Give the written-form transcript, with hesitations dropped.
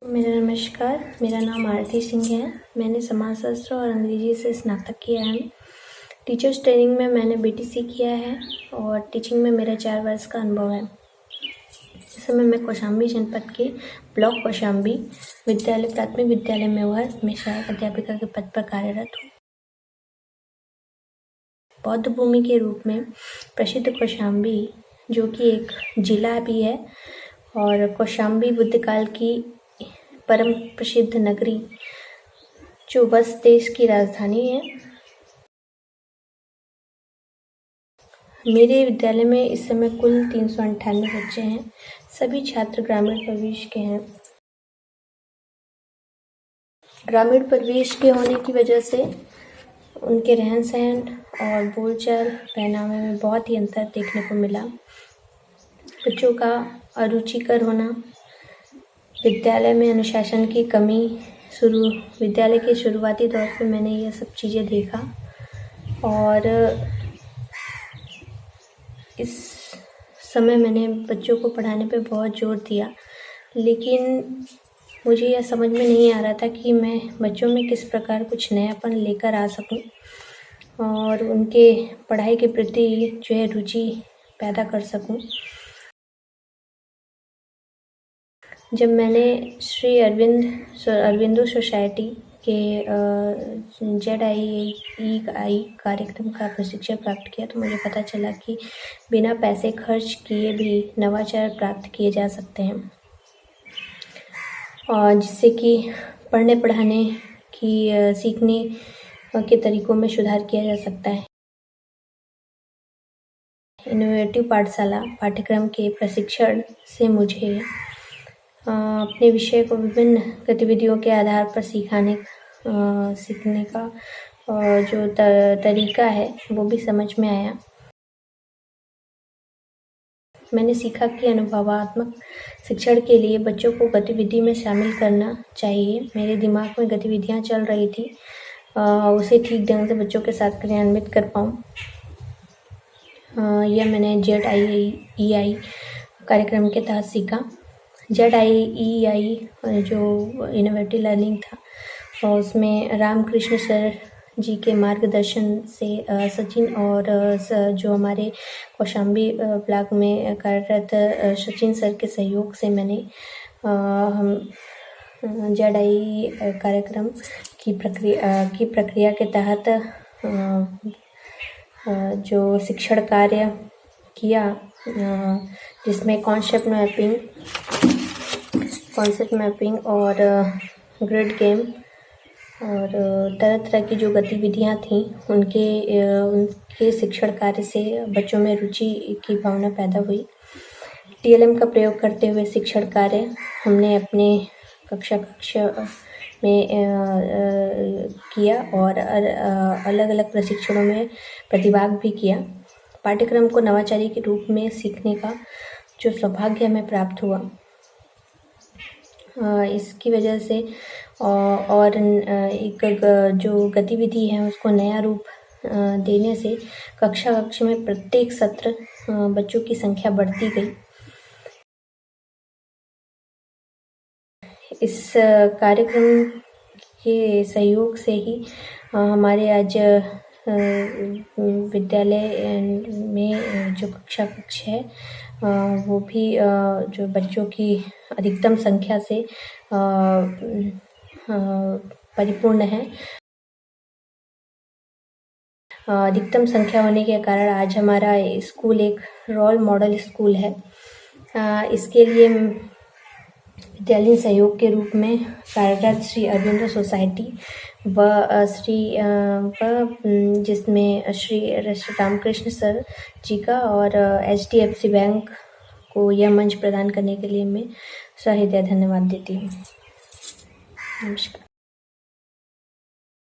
मेरा नमस्कार, मेरा नाम आरती सिंह है। मैंने समाजशास्त्र और अंग्रेजी से स्नातक किया है। टीचर्स ट्रेनिंग में मैंने बीटीसी किया है और टीचिंग में मेरा 4 वर्ष का अनुभव है। इस समय मैं कौशाम्बी जनपद के ब्लॉक कौशाम्बी विद्यालय प्राथमिक विद्यालय मेवाड़ में सहायक अध्यापिका के पद पर कार्यरत हूँ। बौद्ध भूमि के रूप में प्रसिद्ध कौशाम्बी, जो कि एक जिला भी है, और कौशाम्बी बुद्ध काल की परम प्रसिद्ध नगरी जो वत्स देश की राजधानी है। मेरे विद्यालय में इस समय कुल 398 बच्चे हैं। सभी छात्र ग्रामीण परिवेश के हैं। ग्रामीण परिवेश के होने की वजह से उनके रहन सहन और बोलचाल पहनावे में बहुत ही अंतर देखने को मिला। बच्चों का अरुचिकर होना, विद्यालय में अनुशासन की कमी, विद्यालय के शुरुआती दौर पे मैंने ये सब चीज़ें देखा और इस समय मैंने बच्चों को पढ़ाने पे बहुत जोर दिया, लेकिन मुझे यह समझ में नहीं आ रहा था कि मैं बच्चों में किस प्रकार कुछ नयापन लेकर आ सकूं और उनके पढ़ाई के प्रति जो है रुचि पैदा कर सकूं। जब मैंने श्री अरविंदो सोसाइटी के ZIEI कार्यक्रम का प्रशिक्षण प्राप्त किया तो मुझे पता चला कि बिना पैसे खर्च किए भी नवाचार प्राप्त किए जा सकते हैं, और जिससे कि पढ़ने पढ़ाने की सीखने के तरीकों में सुधार किया जा सकता है। इनोवेटिव पाठशाला पाठ्यक्रम के प्रशिक्षण से मुझे अपने विषय को विभिन्न गतिविधियों के आधार पर सीखने का जो तरीका है वो भी समझ में आया। मैंने सीखा कि अनुभवात्मक शिक्षण के लिए बच्चों को गतिविधि में शामिल करना चाहिए। मेरे दिमाग में गतिविधियाँ चल रही थी, उसे ठीक ढंग से बच्चों के साथ क्रियान्वित कर पाऊँ, यह मैंने ZIEI कार्यक्रम के तहत सीखा। ZIEI जो इनोवेटिव लर्निंग था और उसमें रामकृष्ण सर जी के मार्गदर्शन से सचिन और जो हमारे कौशाम्बी ब्लॉक में कार्यरत सचिन सर के सहयोग से मैंने ZIEI कार्यक्रम की प्रक्रिया के तहत जो शिक्षण कार्य किया, जिसमें कॉन्सेप्ट मैपिंग और ग्रिड गेम और तरह तरह की जो गतिविधियाँ थीं उनके शिक्षण कार्य से बच्चों में रुचि की भावना पैदा हुई। TLM का प्रयोग करते हुए शिक्षण कार्य हमने अपने कक्षा में किया और अलग अलग प्रशिक्षणों में प्रतिभाग भी किया। पाठ्यक्रम को नवाचारी के रूप में सीखने का जो सौभाग्य हमें प्राप्त हुआ, इसकी वजह से और एक जो गतिविधि है उसको नया रूप देने से कक्षा में प्रत्येक सत्र बच्चों की संख्या बढ़ती गई। इस कार्यक्रम के सहयोग से ही हमारे आज विद्यालय में जो कक्षा है वो भी जो बच्चों की अधिकतम संख्या से परिपूर्ण है। अधिकतम संख्या होने के कारण आज हमारा स्कूल एक रोल मॉडल स्कूल है। इसके लिए विद्यालयीन सहयोग के रूप में कार्यरत श्री अरविंदो सोसाइटी जिसमें श्री रामकृष्ण सर जी का और HDFC बैंक को यह मंच प्रदान करने के लिए मैं सहृदय धन्यवाद देती हूँ। नमस्कार।